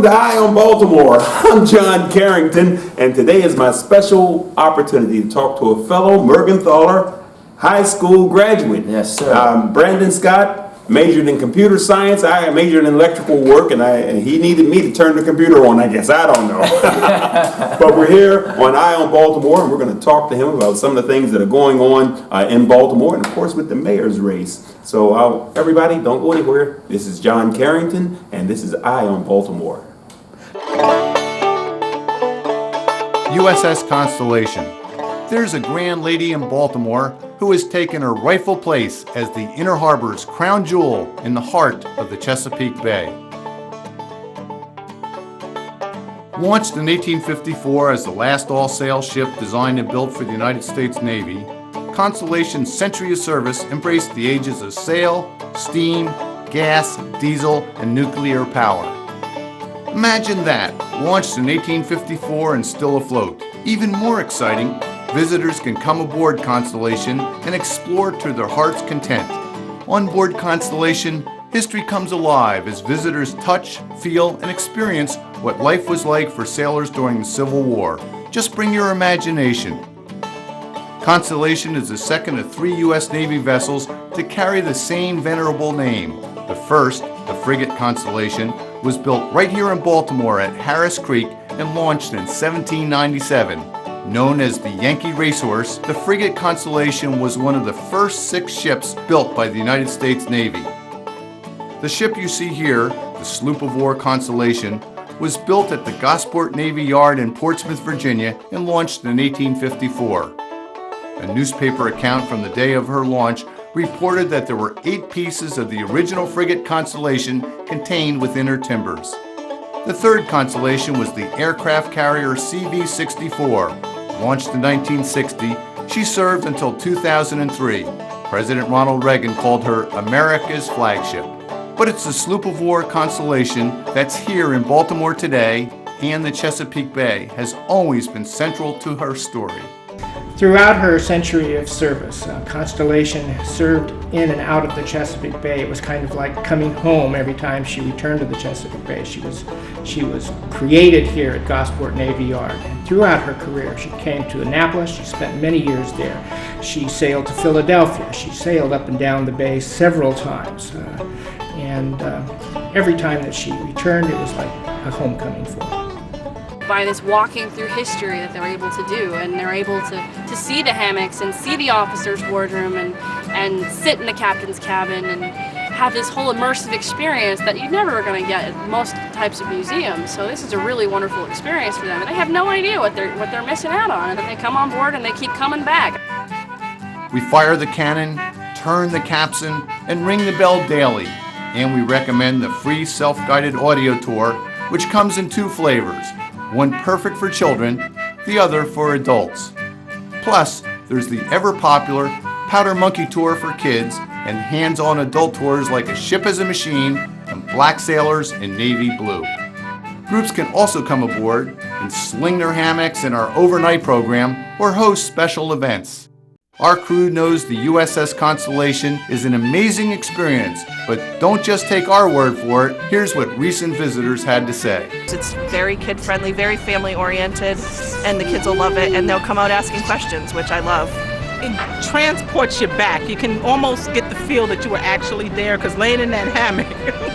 Welcome to On Baltimore. I'm John Carrington, and today is my special opportunity to talk to a fellow Mergenthaler High School graduate. Yes, sir. Brandon Scott majored in computer science. I majored in electrical work, and he needed me to turn the computer on, I guess. I don't know. But we're here on On Baltimore, and we're going to talk to him about some of the things that are going on in Baltimore, and of course with the mayor's race. So everybody, don't go anywhere. This is John Carrington, and this is On Baltimore. USS Constellation. There's a grand lady in Baltimore who has taken her rightful place as the Inner Harbor's crown jewel in the heart of the Chesapeake Bay. Launched in 1854 as the last all-sail ship designed and built for the United States Navy, Constellation's century of service embraced the ages of sail, steam, gas, diesel, and nuclear power. Imagine that, launched in 1854 and still afloat. Even more exciting, visitors can come aboard Constellation and explore to their heart's content. On board Constellation, history comes alive as visitors touch, feel, and experience what life was like for sailors during the Civil War. Just bring your imagination. Constellation is the second of 3 U.S. Navy vessels to carry the same venerable name. The first, the frigate Constellation, was built right here in Baltimore at Harris Creek and launched in 1797. Known as the Yankee Racehorse, the frigate Constellation was one of the first 6 ships built by the United States Navy. The ship you see here, the sloop of war Constellation, was built at the Gosport Navy Yard in Portsmouth, Virginia, and launched in 1854. A newspaper account from the day of her launch reported that there were 8 pieces of the original frigate Constellation contained within her timbers. The third Constellation was the aircraft carrier CV-64. Launched in 1960, she served until 2003. President Ronald Reagan called her America's flagship. But it's the sloop of war Constellation that's here in Baltimore today, and the Chesapeake Bay has always been central to her story. Throughout her century of service, Constellation served in and out of the Chesapeake Bay. It was kind of like coming home every time she returned to the Chesapeake Bay. She was created here at Gosport Navy Yard. And throughout her career, she came to Annapolis. She spent many years there. She sailed to Philadelphia. She sailed up and down the bay several times. Every time that she returned, it was like a homecoming for her. By this walking through history that they're able to do, and they're able to see the hammocks and see the officer's wardroom and sit in the captain's cabin and have this whole immersive experience that you're never going to get at most types of museums. So this is a really wonderful experience for them, and they have no idea what they're missing out on, and then they come on board and they keep coming back. We fire the cannon, turn the capstan, and ring the bell daily. And we recommend the free self-guided audio tour, which comes in 2 flavors. One perfect for children, the other for adults. Plus, there's the ever-popular Powder Monkey Tour for kids and hands-on adult tours like A Ship as a Machine and Black Sailors in Navy Blue. Groups can also come aboard and sling their hammocks in our overnight program or host special events. Our crew knows the USS Constellation is an amazing experience, but don't just take our word for it. Here's what recent visitors had to say. It's very kid-friendly, very family-oriented, and the kids will love it, and they'll come out asking questions, which I love. It transports you back. You can almost get the feel that you were actually there, because laying in that hammock,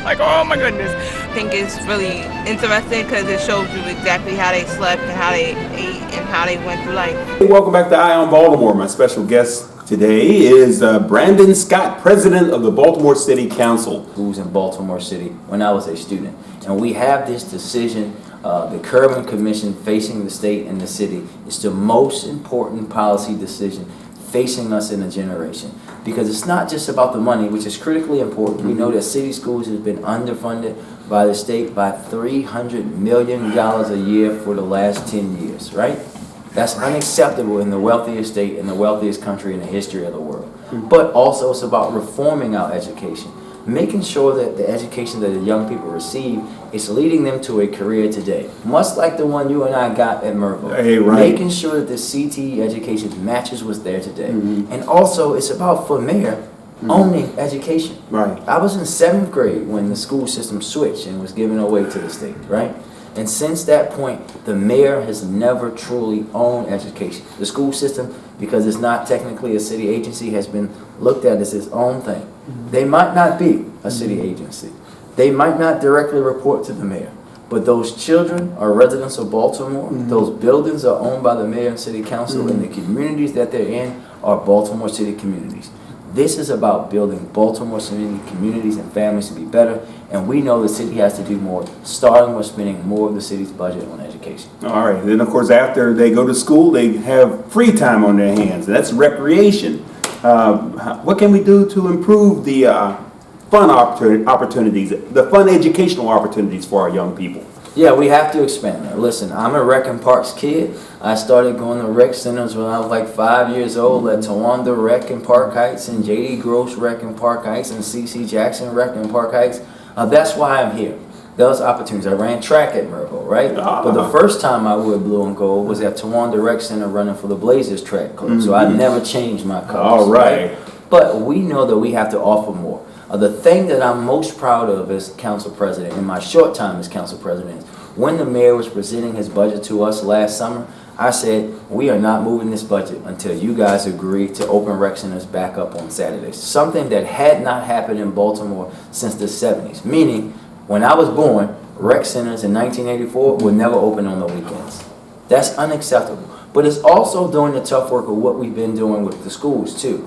like, oh my goodness. I think it's really interesting because it shows you exactly how they slept and how they ate and how they went through life. Hey, welcome back to On Baltimore. My special guest today is Brandon Scott, president of the Baltimore City Council. Who's in Baltimore City when I was a student. And we have this decision, the Curb Commission facing the state and the city. It's the most important policy decision facing us in a generation, because it's not just about the money, which is critically important. We know that city schools have been underfunded by the state by $300 million a year for the last 10 years, right? That's unacceptable in the wealthiest state, in the wealthiest country in the history of the world. But also it's about reforming our education, making sure that the education that the young people receive is leading them to a career today, much like the one you and I got at Merville. Hey, right. Making sure that the CTE education matches what's there today. And also it's about, for mayor, owning education. Right. I was in 7th grade when the school system switched and was given away to the state, right? And since that point, the mayor has never truly owned education. The school system, because it's not technically a city agency, has been looked at as its own thing. They might not be a city agency. They might not directly report to the mayor. But those children are residents of Baltimore. Those buildings are owned by the mayor and city council, and the communities that they're in are Baltimore City communities. This is about building Baltimore City communities and families to be better, and we know the city has to do more, starting with spending more of the city's budget on education. All right. Then, of course, after they go to school, they have free time on their hands. That's recreation. What can we do to improve the fun opportunities, the fun educational opportunities for our young people? Yeah, we have to expand that. Listen, I'm a rec and parks kid. I started going to rec centers when I was like 5 years old at Tawanda Rec and Park Heights and J.D. Gross Rec and Park Heights and C.C. Jackson Rec and Park Heights. That's why I'm here. Those opportunities. I ran track at Merville, right? But the first time I wore blue and gold was at Tawanda Rec Center running for the Blazers track club. So I never changed my colors. All right. But we know that we have to offer more. The thing that I'm most proud of as council president, in my short time as council president, when the mayor was presenting his budget to us last summer, I said, we are not moving this budget until you guys agree to open rec centers back up on Saturdays. Something that had not happened in Baltimore since the 70s. Meaning, when I was born, rec centers in 1984 would never open on the weekends. That's unacceptable. But it's also doing the tough work of what we've been doing with the schools too.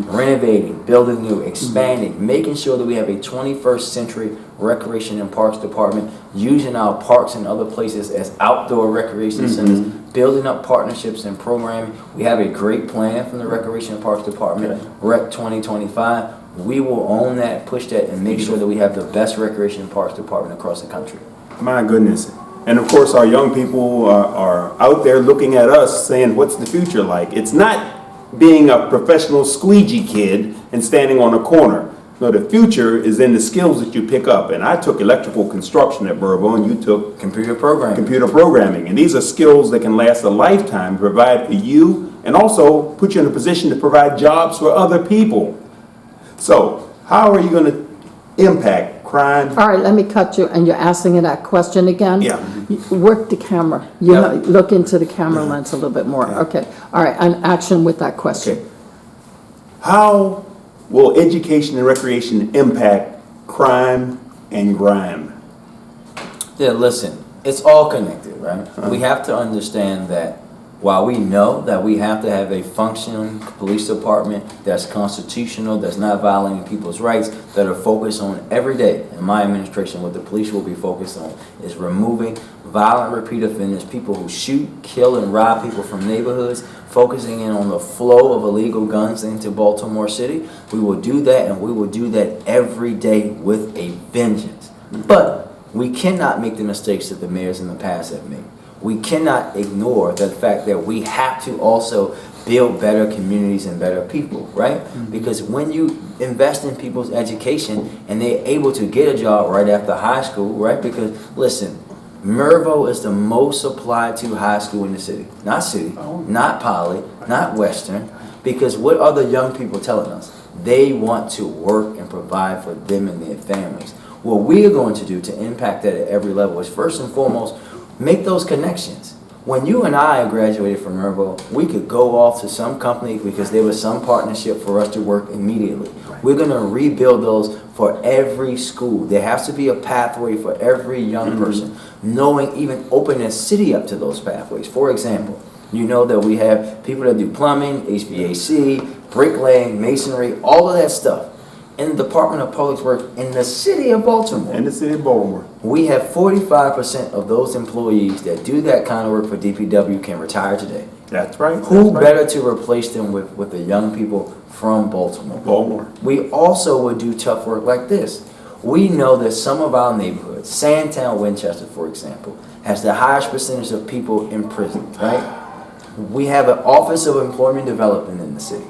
Renovating, building new, expanding, making sure that we have a 21st century recreation and parks department, using our parks and other places as outdoor recreation centers, building up partnerships and programming. We have a great plan from the Recreation and Parks Department, Rec 2025. We will own that, push that, and make sure that we have the best recreation and parks department across the country. My goodness. And of course, our young people are out there looking at us saying, what's the future like? It's not being a professional squeegee kid and standing on a corner. No, the future is in the skills that you pick up. And I took electrical construction at Burbo, and you took Computer programming. And these are skills that can last a lifetime, provide for you, and also put you in a position to provide jobs for other people. So how are you going to impact crime? All right, let me cut you, and you're asking that question again? Yeah. Work the camera. Look into the camera lens a little bit more. Okay. All right, and action with that question. Okay. How will education and recreation impact crime and grime? Yeah, listen, it's all connected, right? We have to understand that while we know that we have to have a functioning police department that's constitutional, that's not violating people's rights, that are focused on every day, in my administration, what the police will be focused on is removing violent repeat offenders, people who shoot, kill, and rob people from neighborhoods, focusing in on the flow of illegal guns into Baltimore City. We will do that, and we will do that every day with a vengeance. But we cannot make the mistakes that the mayors in the past have made. We cannot ignore the fact that we have to also build better communities and better people, right? Because when you invest in people's education and they're able to get a job right after high school, right? Because, listen, Mervo is the most applied to high school in the city. Not City, not Poly, not Western. Because what are the young people telling us? They want to work and provide for them and their families. What we are going to do to impact that at every level is, first and foremost, make those connections. When you and I graduated from Mervo, we could go off to some company because there was some partnership for us to work immediately. We're going to rebuild those for every school. There has to be a pathway for every young person, knowing, even open the city up to those pathways. For example, you know that we have people that do plumbing, HVAC, bricklaying, masonry, all of that stuff. In the Department of Public Works in the city of Baltimore. In the city of Baltimore. We have 45% of those employees that do that kind of work for DPW can retire today. That's right. Who better to replace them with the young people from Baltimore? Baltimore. We also would do tough work like this. We know that some of our neighborhoods, Sandtown, Winchester, for example, has the highest percentage of people in prison, right? We have an Office of Employment Development in the city.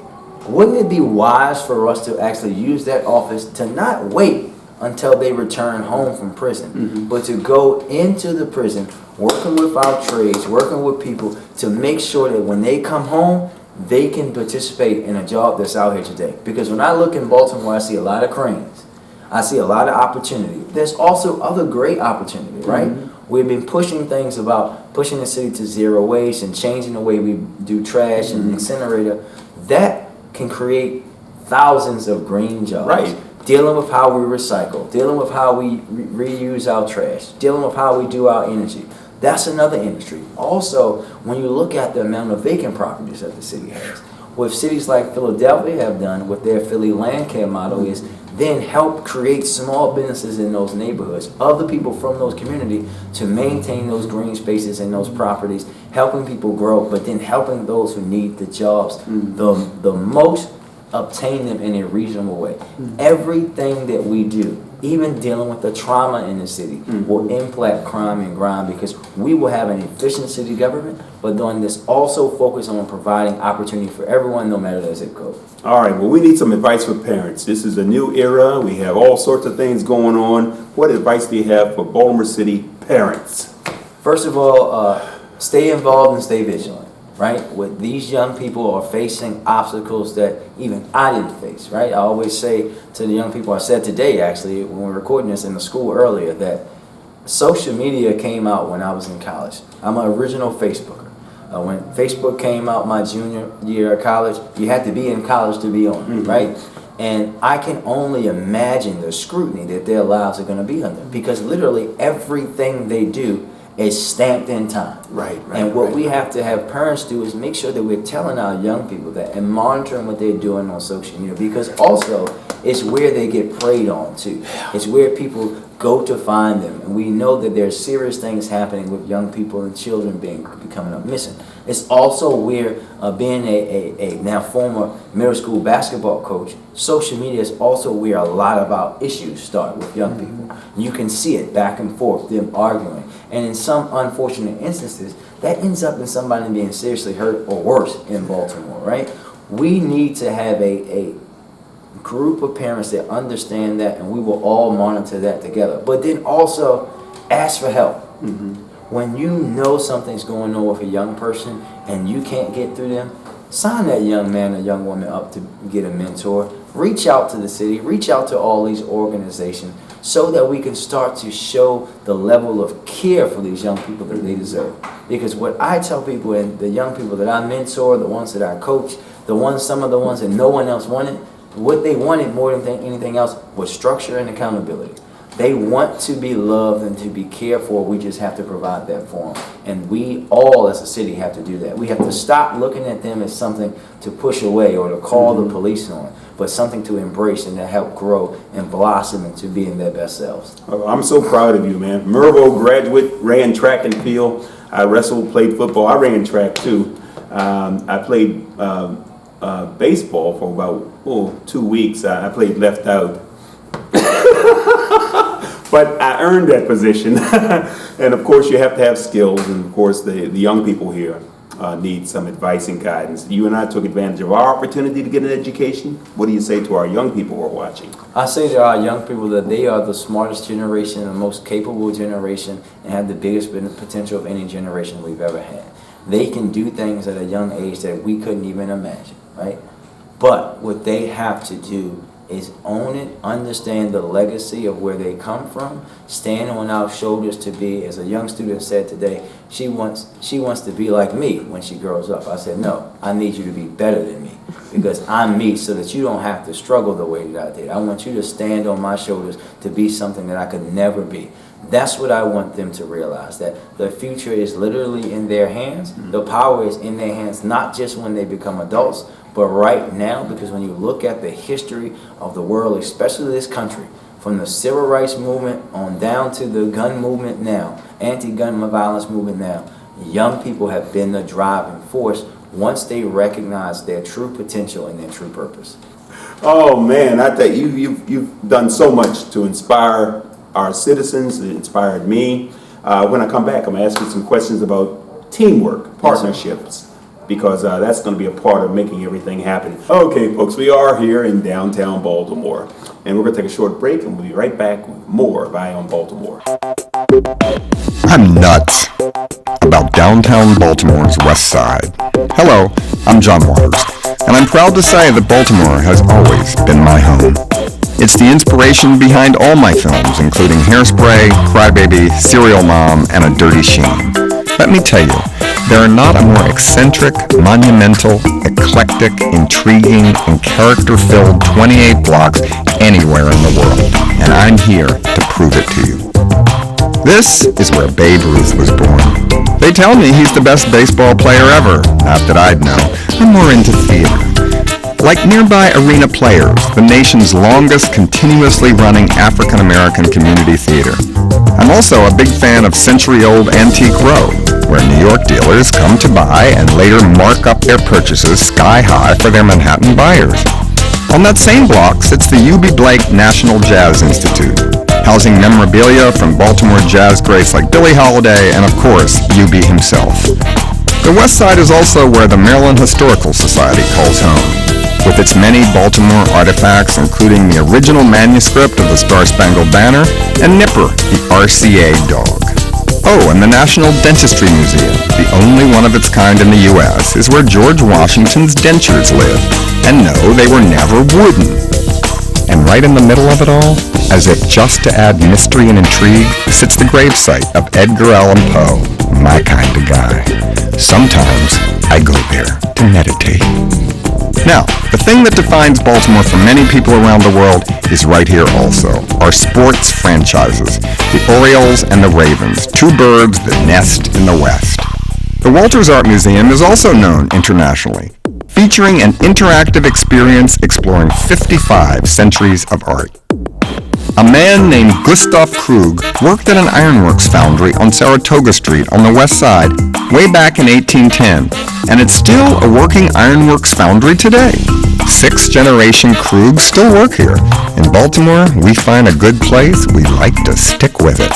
Wouldn't it be wise for us to actually use that office to not wait until they return home from prison, but to go into the prison, working with our trades, working with people to make sure that when they come home, they can participate in a job that's out here today. Because when I look in Baltimore, I see a lot of cranes. I see a lot of opportunity. There's also other great opportunity, right? We've been pushing things about pushing the city to zero waste and changing the way we do trash and incinerator. That can create thousands of green jobs. Right. Dealing with how we recycle, dealing with how we reuse our trash, dealing with how we do our energy. That's another industry. Also, when you look at the amount of vacant properties that the city has, what cities like Philadelphia have done with their Philly land care model is then help create small businesses in those neighborhoods, other people from those communities to maintain those green spaces and those properties, helping people grow, but then helping those who need the jobs the most, obtain them in a reasonable way. Everything that we do, even dealing with the trauma in the city, will impact crime and grime, because we will have an efficient city government, but then this also focus on providing opportunity for everyone, no matter their zip code. All right, well, we need some advice for parents. This is a new era. We have all sorts of things going on. What advice do you have for Baltimore City parents? First of all, stay involved and stay vigilant, right? With these young people are facing obstacles that even I didn't face, right? I always say to the young people, I said today actually, when we were recording this in the school earlier, that social media came out when I was in college. I'm an original Facebooker. When Facebook came out my junior year of college, you had to be in college to be on it, right? And I can only imagine the scrutiny that their lives are going to be under, because literally everything they do is stamped in time. Right. And what we have to have parents do is make sure that we're telling our young people that and monitoring what they're doing on social media, because also it's where they get preyed on too. It's where people go to find them. And we know that there's serious things happening with young people and children becoming up missing. It's also where being a now former middle school basketball coach, social media is also where a lot of our issues start with young people. You can see it back and forth, them arguing. And in some unfortunate instances, that ends up in somebody being seriously hurt or worse in Baltimore, right? We need to have a group of parents that understand that, and we will all monitor that together. But then also ask for help. When you know something's going on with a young person and you can't get through them, sign that young man or young woman up to get a mentor. Reach out to the city, reach out to all these organizations, so that we can start to show the level of care for these young people that they deserve. Because what I tell people, and the young people that I mentor, the ones that I coach, some of the ones that no one else wanted, what they wanted more than anything else was structure and accountability. They want to be loved and to be cared for. We just have to provide that for them. And we all as a city have to do that. We have to stop looking at them as something to push away or to call the police on, but something to embrace and to help grow and blossom into being their best selves. Oh, I'm so proud of you, man. Mervo graduate, ran track and field. I wrestled, played football. I ran track too. I played baseball for about 2 weeks. I played left out. But I earned that position. And of course you have to have skills, and of course the young people here need some advice and guidance. You and I took advantage of our opportunity to get an education. What do you say to our young people who are watching? I say to our young people that they are the smartest generation, the most capable generation, and have the biggest potential of any generation we've ever had. They can do things at a young age that we couldn't even imagine, right? But what they have to do is own it, understand the legacy of where they come from, stand on our shoulders to be, as a young student said today, she wants to be like me when she grows up. I said, no, I need you to be better than me, because I'm me, so that you don't have to struggle the way that I did. I want you to stand on my shoulders to be something that I could never be. That's what I want them to realize, that the future is literally in their hands. The power is in their hands, not just when they become adults, but right now, because when you look at the history of the world, especially this country, from the civil rights movement on down to the gun movement now, anti-gun violence movement now, young people have been the driving force once they recognize their true potential and their true purpose. Oh man, I tell you, you've done so much to inspire our citizens. It inspired me. When I come back, I'm going to ask you some questions about teamwork, partnerships, because that's going to be a part of making everything happen. Okay, folks, we are here in downtown Baltimore, and we're going to take a short break, and we'll be right back with more of ON Baltimore. I'm nuts. about downtown Baltimore's West Side. Hello, I'm John Waters, and I'm proud to say that Baltimore has always been my home. It's the inspiration behind all my films, including Hairspray, Crybaby, Serial Mom, and A Dirty Sheen. Let me tell you, there are not a more eccentric, monumental, eclectic, intriguing, and character-filled 28 blocks anywhere in the world, and I'm here to prove it to you. This is where Babe Ruth was born. They tell me he's the best baseball player ever. Not that I'd know. I'm more into theater. Like nearby Arena Players, the nation's longest continuously running African-American community theater. I'm also a big fan of century-old Antique Row, where New York dealers come to buy and later mark up their purchases sky high for their Manhattan buyers. On that same block sits the U.B. Blake National Jazz Institute, housing memorabilia from Baltimore jazz greats like Billie Holiday and, of course, UB himself. The West Side is also where the Maryland Historical Society calls home, with its many Baltimore artifacts, including the original manuscript of the Star-Spangled Banner and Nipper, the RCA dog. Oh, and the National Dentistry Museum, the only one of its kind in the U.S., is where George Washington's dentures live. And no, they were never wooden. And right in the middle of it all, as if just to add mystery and intrigue, sits the gravesite of Edgar Allan Poe, my kind of guy. Sometimes I go there to meditate. Now, the thing that defines Baltimore for many people around the world is right here also. Our sports franchises, the Orioles and the Ravens, two birds that nest in the West. The Walters Art Museum is also known internationally, featuring an interactive experience exploring 55 centuries of art. A man named Gustav Krug worked at an ironworks foundry on Saratoga Street on the west side way back in 1810, and it's still a working ironworks foundry today. 6th-generation Krugs still work here. In Baltimore, we find a good place, we like to stick with it.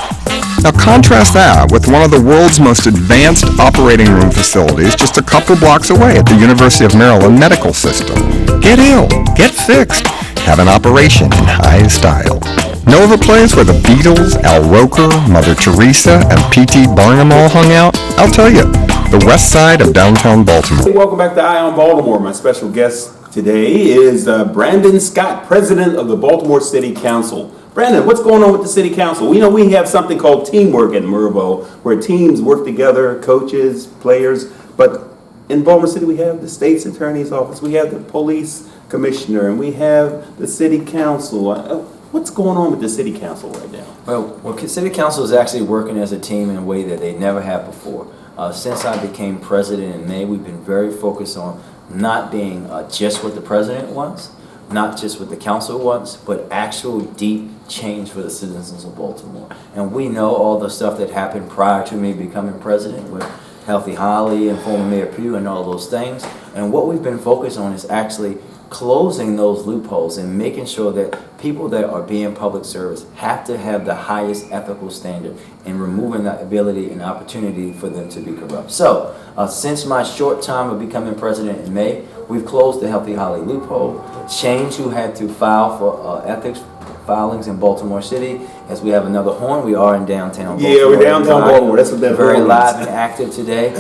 Now contrast that with one of the world's most advanced operating room facilities just a couple blocks away at the University of Maryland Medical System. Get ill, get fixed, have an operation in high style. Know of a place where the Beatles, Al Roker, Mother Teresa, and P.T. Barnum all hung out? I'll tell you, the west side of downtown Baltimore. Hey, welcome back to On Baltimore. My special guest today is Brandon Scott, president of the Baltimore City Council. Brandon, what's going on with the City Council? We have something called teamwork at Mervo, where teams work together, coaches, players, but in Baltimore City we have the state's attorney's office, we have the police commissioner, and we have the City Council. What's going on with the City Council right now? Well, City Council is actually working as a team in a way that they never have before. Since I became president in May, we've been very focused on not being just what the president wants, not just what the council wants, but actual deep change for the citizens of Baltimore. And we know all the stuff that happened prior to me becoming president with Healthy Holly and former Mayor Pugh and all those things. And what we've been focused on is actually closing those loopholes and making sure that people that are being public service have to have the highest ethical standard and removing the ability and opportunity for them to be corrupt. So, since my short time of becoming president in May, we've closed the Healthy Holly loophole, changed who had to file for ethics filings in Baltimore City. As we have another horn, we are in downtown Baltimore. Yeah, we're downtown Baltimore. That's what that very horn live is. and active today.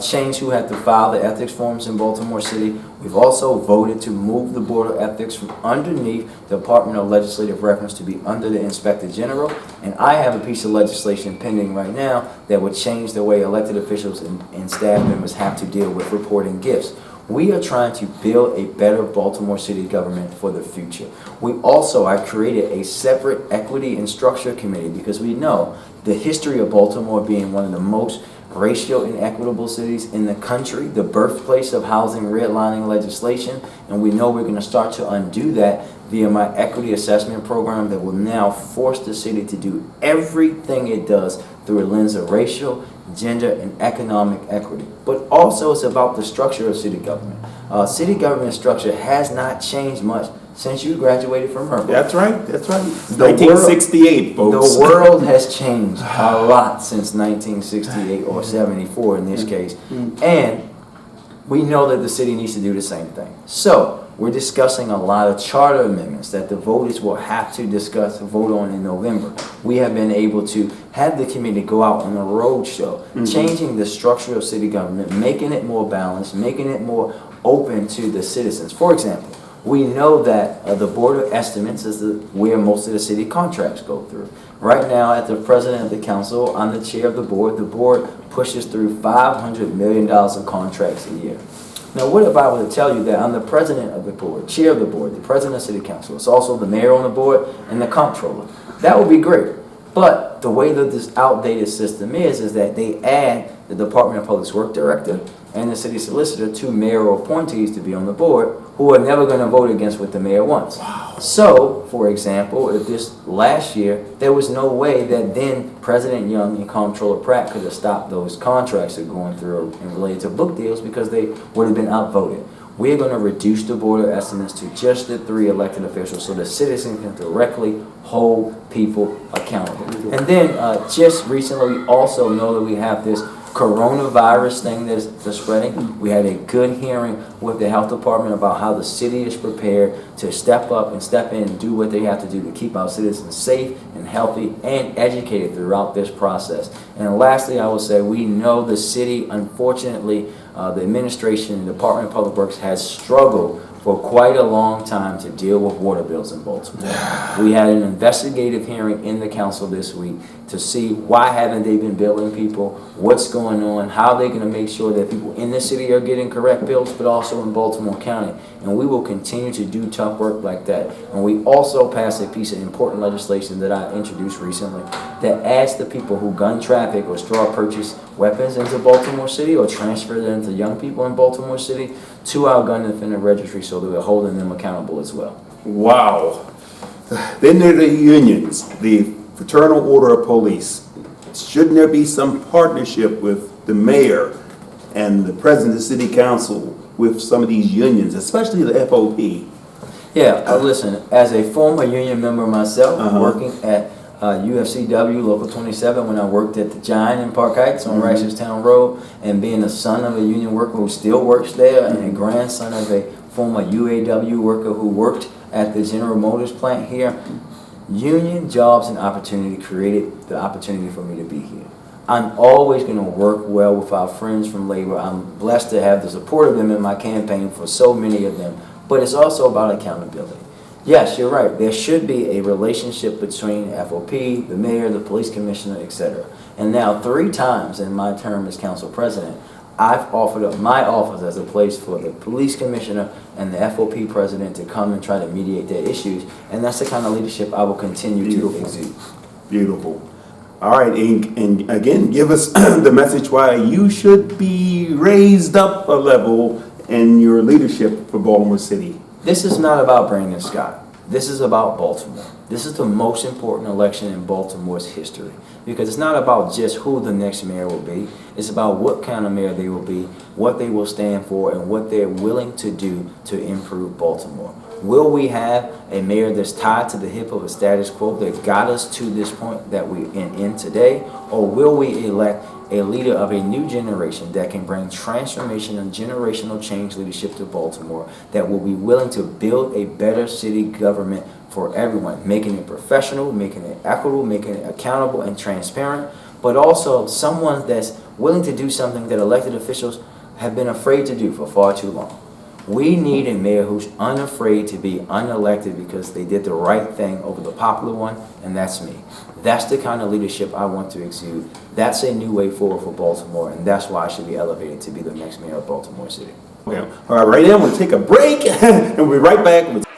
Change who had to file the ethics forms in Baltimore City. We've also voted to move the Board of Ethics from underneath the Department of Legislative Records to be under the Inspector General. And I have a piece of legislation pending right now that would change the way elected officials and staff members have to deal with reporting gifts. We are trying to build a better Baltimore City government for the future. I created a separate equity and structure committee because we know the history of Baltimore being one of the most racial and equitable cities in the country, the birthplace of housing redlining legislation, and we know we're going to start to undo that via my equity assessment program that will now force the city to do everything it does through a lens of racial, gender, and economic equity. But also it's about the structure of city government. City government structure has not changed much since you graduated from Mervo. That's right, that's right. 1968, folks. The world has changed a lot since 1968 or 74 in this case. And we know that the city needs to do the same thing. So We're discussing a lot of charter amendments that the voters will have to discuss and vote on in November. We have been able to have the committee go out on a road show, changing the structure of city government, making it more balanced, making it more open to the citizens. For example, we know that the Board of Estimates is where most of the city contracts go through. Right now, as the president of the council, I'm the chair of the board pushes through $500 million in contracts a year. Now, what if I were to tell you that I'm the president of the board, chair of the board, the president of city council, it's also the mayor on the board and the comptroller? That would be great. But the way that this outdated system is that they add the Department of Public Works director and the city solicitor, two mayoral appointees to be on the board, who are never going to vote against what the mayor wants. Wow. So, for example, if this last year, there was no way that then President Young and Comptroller Pratt could have stopped those contracts that are going through and related to book deals because they would have been outvoted. We're going to reduce the Board of Estimates to just the 3 elected officials so the citizens can directly hold people accountable. And then just recently, we also know that we have this coronavirus thing that's spreading. We had a good hearing with the health department about how the city is prepared to step up and step in and do what they have to do to keep our citizens safe and healthy and educated throughout this process. And lastly, I will say we know the city, unfortunately, the administration and Department of Public Works has struggled for quite a long time to deal with water bills in Baltimore. We had an investigative hearing in the council this week to see why haven't they been billing people, what's going on, how they're going to make sure that people in the city are getting correct bills, but also in Baltimore County. And we will continue to do tough work like that. And we also passed a piece of important legislation that I introduced recently that asks the people who gun traffic or straw purchase weapons into Baltimore City or transfer them to young people in Baltimore City to our gun and offender registry so that we're holding them accountable as well. Wow. Then there are the unions, the Fraternal Order of Police. Shouldn't there be some partnership with the mayor and the president of the city council with some of these unions, especially the FOP? Yeah, listen, as a former union member myself, working at UFCW Local 27 when I worked at the Giant in Park Heights on Reisterstown Road, and being the son of a union worker who still works there and a grandson of a former UAW worker who worked at the General Motors plant here, union jobs and opportunity created the opportunity for me to be here. I'm always going to work well with our friends from labor. I'm blessed to have the support of them in my campaign for so many of them, but it's also about accountability. Yes, you're right. There should be a relationship between FOP, the mayor, the police commissioner, etc. And now 3 times in my term as council president, I've offered up my office as a place for the police commissioner and the FOP president to come and try to mediate their issues. And that's the kind of leadership I will continue to exude. Beautiful. All right, and again, give us the message why you should be raised up a level in your leadership for Baltimore City. This is not about Brandon Scott. This is about Baltimore. This is the most important election in Baltimore's history because it's not about just who the next mayor will be. It's about what kind of mayor they will be, what they will stand for, and what they're willing to do to improve Baltimore. Will we have a mayor that's tied to the hip of a status quo that got us to this point that we're in today, or will we elect a leader of a new generation that can bring transformation and generational change leadership to Baltimore, that will be willing to build a better city government for everyone, making it professional, making it equitable, making it accountable and transparent, but also someone that's willing to do something that elected officials have been afraid to do for far too long. We need a mayor who's unafraid to be unelected because they did the right thing over the popular one, and that's me. That's the kind of leadership I want to exude. That's a new way forward for Baltimore, and that's why I should be elevated to be the next mayor of Baltimore City. Okay. All right, right now we're going to take a break, and we'll be right back with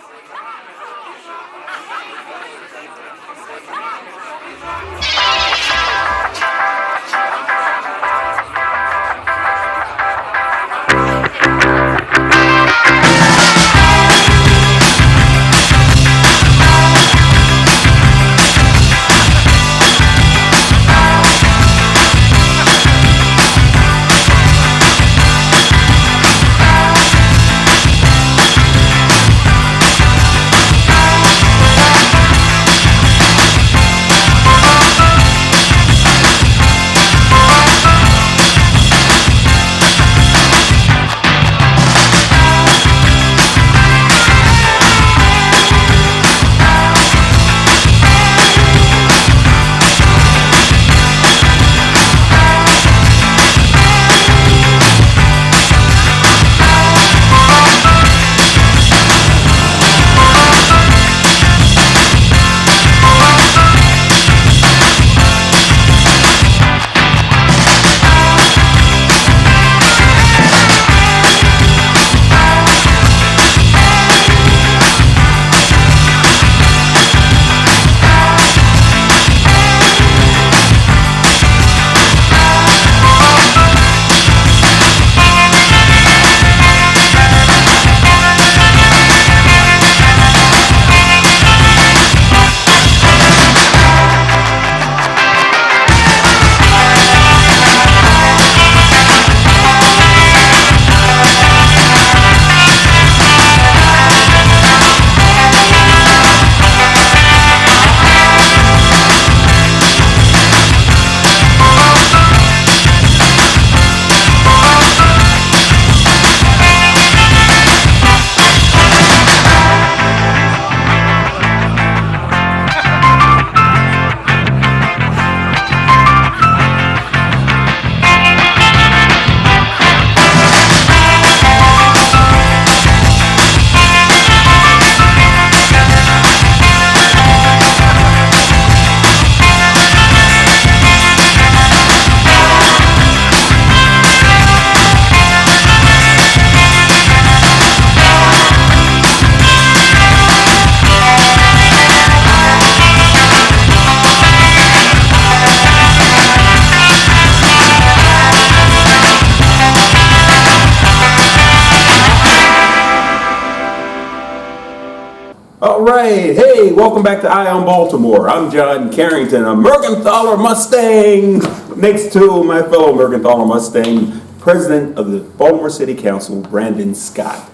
All right, hey, welcome back to Eye on Baltimore. I'm John Carrington, a Mergenthaler Mustang. Next to my fellow Mergenthaler Mustang, President of the Baltimore City Council, Brandon Scott.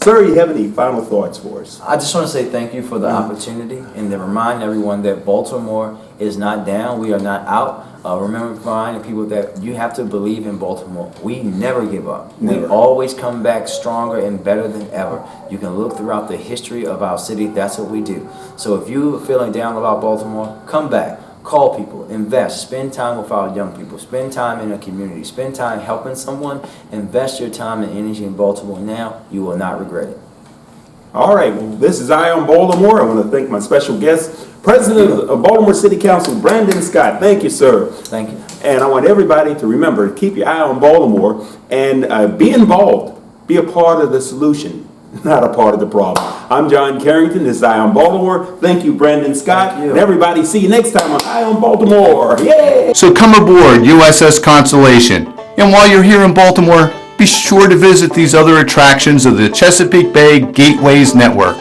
Sir, you have any final thoughts for us? I just want to say thank you for the opportunity and to remind everyone that Baltimore is not down. We are not out. Remember, reminding people that you have to believe in Baltimore. We never give up. Never. We always come back stronger and better than ever. You can look throughout the history of our city. That's what we do. So if you're feeling down about Baltimore, come back. Call people, invest, spend time with our young people, spend time in a community, spend time helping someone, invest your time and energy in Baltimore now. You will not regret it. All right, well, this is Eye on Baltimore. I want to thank my special guest, President of Baltimore City Council, Brandon Scott. Thank you, sir. Thank you. And I want everybody to remember, keep your eye on Baltimore and be involved. Be a part of the solution, not a part of the problem. I'm John Carrington. This is Eye on Baltimore. Thank you, Brandon Scott. Thank you. And everybody, see you next time on Eye on Baltimore. Yay! So come aboard USS Constellation. And while you're here in Baltimore, be sure to visit these other attractions of the Chesapeake Bay Gateways Network.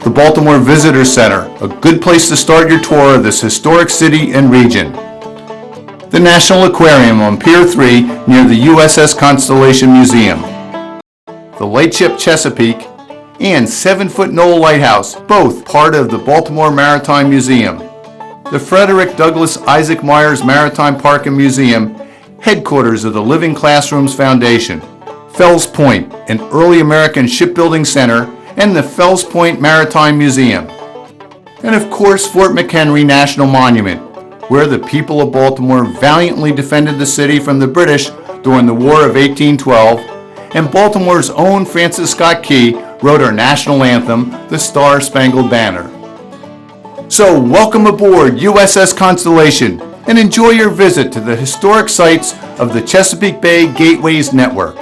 The Baltimore Visitor Center, a good place to start your tour of this historic city and region. The National Aquarium on Pier 3 near the USS Constellation Museum. The Lightship Chesapeake, and 7-Foot Knoll Lighthouse, both part of the Baltimore Maritime Museum. The Frederick Douglass Isaac Myers Maritime Park and Museum, headquarters of the Living Classrooms Foundation. Fells Point, an early American shipbuilding center, and the Fells Point Maritime Museum. And of course, Fort McHenry National Monument, where the people of Baltimore valiantly defended the city from the British during the War of 1812, and Baltimore's own Francis Scott Key wrote our national anthem, the Star-Spangled Banner. So welcome aboard USS Constellation and enjoy your visit to the historic sites of the Chesapeake Bay Gateways Network.